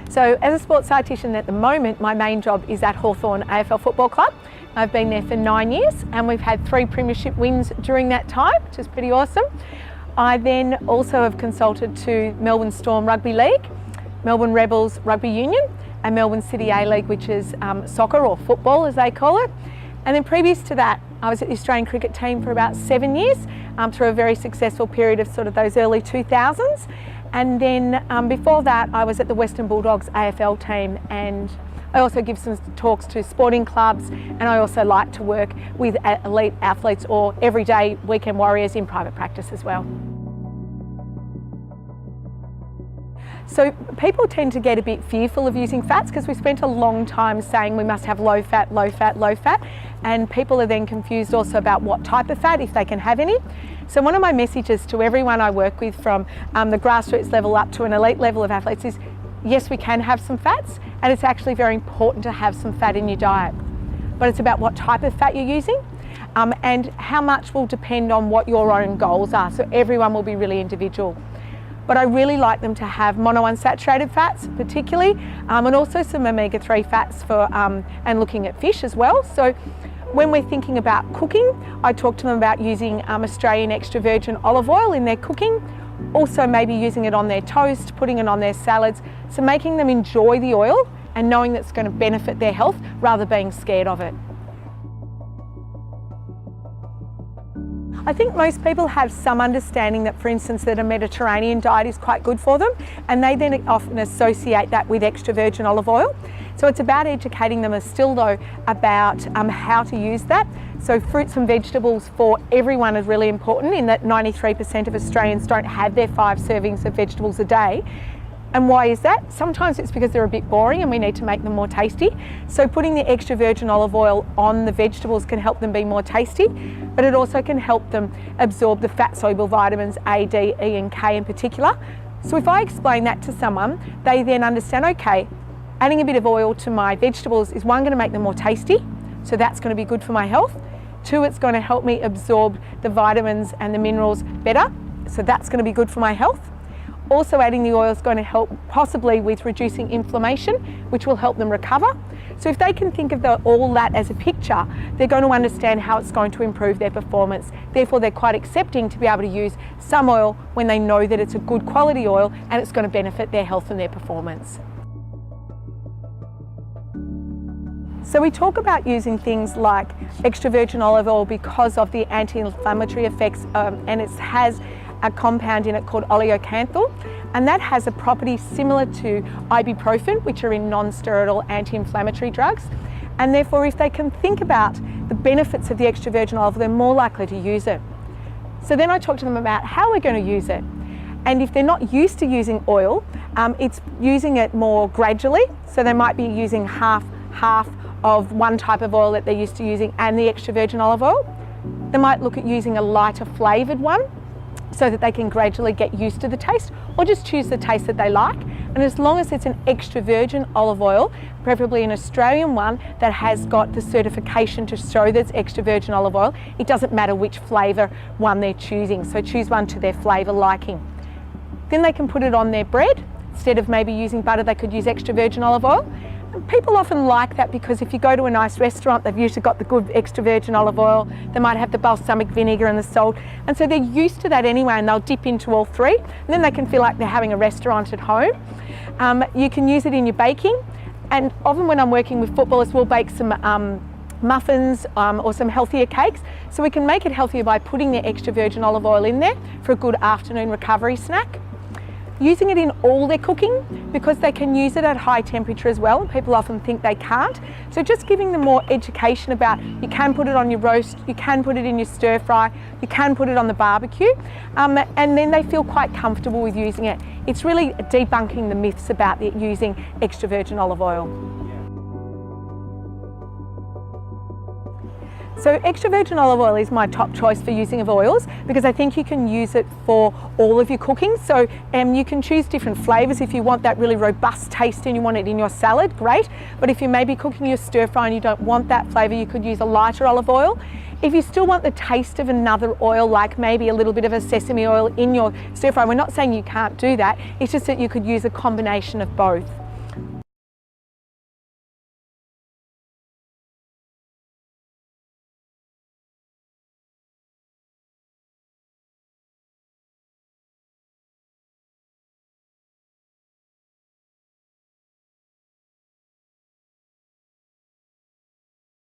So as a sports dietitian at the moment, my main job is at Hawthorn AFL Football Club. I've been there for 9 years and we've had 3 premiership wins during that time, which is pretty awesome. I then also have consulted to Melbourne Storm Rugby League, Melbourne Rebels Rugby Union and Melbourne City A-League, which is soccer or football as they call it. And then previous to that, I was at the Australian cricket team for about 7 years through a very successful period of sort of those early 2000s. And then before that, I was at the Western Bulldogs AFL team, and I also give some talks to sporting clubs, and I also like to work with elite athletes or everyday weekend warriors in private practice as well. So people tend to get a bit fearful of using fats because we spent a long time saying we must have low fat, low fat, low fat, and people are then confused also about what type of fat, if they can have any. So one of my messages to everyone I work with, from the grassroots level up to an elite level of athletes, is yes, we can have some fats, and it's actually very important to have some fat in your diet. But it's about what type of fat you're using, and how much will depend on what your own goals are. So everyone will be really individual. But I really like them to have monounsaturated fats particularly, and also some omega-3 fats for, and looking at fish as well. So when we're thinking about cooking, I talk to them about using Australian extra virgin olive oil in their cooking, also maybe using it on their toast, putting it on their salads, so making them enjoy the oil and knowing that it's going to benefit their health rather than being scared of it. I think most people have some understanding that, for instance, that a Mediterranean diet is quite good for them, and they then often associate that with extra virgin olive oil. So it's about educating them still though about how to use that. So fruits and vegetables for everyone is really important, in that 93% of Australians don't have their 5 servings of vegetables a day. And why is that? Sometimes it's because they're a bit boring and we need to make them more tasty. So putting the extra virgin olive oil on the vegetables can help them be more tasty, but it also can help them absorb the fat-soluble vitamins A, D, E and K in particular. So if I explain that to someone, they then understand, okay, adding a bit of oil to my vegetables is, 1, going to make them more tasty, so that's going to be good for my health. 2, it's going to help me absorb the vitamins and the minerals better, so that's going to be good for my health. Also, adding the oil is going to help possibly with reducing inflammation, which will help them recover. So if they can think of all that as a picture, they're going to understand how it's going to improve their performance. Therefore, they're quite accepting to be able to use some oil when they know that it's a good quality oil and it's going to benefit their health and their performance. So we talk about using things like extra virgin olive oil because of the anti-inflammatory effects, and it has a compound in it called oleocanthal, and that has a property similar to ibuprofen, which are in non-steroidal anti-inflammatory drugs. And therefore, if they can think about the benefits of the extra virgin olive oil, they're more likely to use it. So then I talk to them about how we're going to use it. And if they're not used to using oil, it's using it more gradually. So they might be using half of one type of oil that they're used to using and the extra virgin olive oil. They might look at using a lighter flavoured one, so that they can gradually get used to the taste, or just choose the taste that they like. And as long as it's an extra virgin olive oil, preferably an Australian one that has got the certification to show that it's extra virgin olive oil, it doesn't matter which flavour one they're choosing, so choose one to their flavour liking. Then they can put it on their bread. Instead of maybe using butter, they could use extra virgin olive oil. People often like that because if you go to a nice restaurant, they've usually got the good extra virgin olive oil, they might have the balsamic vinegar and the salt, and so they're used to that anyway, and they'll dip into all 3, and then they can feel like they're having a restaurant at home. You can use it in your baking, and often when I'm working with footballers, we'll bake some muffins or some healthier cakes, so we can make it healthier by putting the extra virgin olive oil in there for a good afternoon recovery snack. Using it in all their cooking, because they can use it at high temperature as well, and people often think they can't. So just giving them more education about, you can put it on your roast, you can put it in your stir fry, you can put it on the barbecue, and then they feel quite comfortable with using it. It's really debunking the myths about using extra virgin olive oil. So extra virgin olive oil is my top choice for using of oils, because I think you can use it for all of your cooking. So you can choose different flavours. If you want that really robust taste and you want it in your salad, great. But if you may be cooking your stir fry and you don't want that flavour, you could use a lighter olive oil. If you still want the taste of another oil, like maybe a little bit of a sesame oil in your stir fry, we're not saying you can't do that, it's just that you could use a combination of both.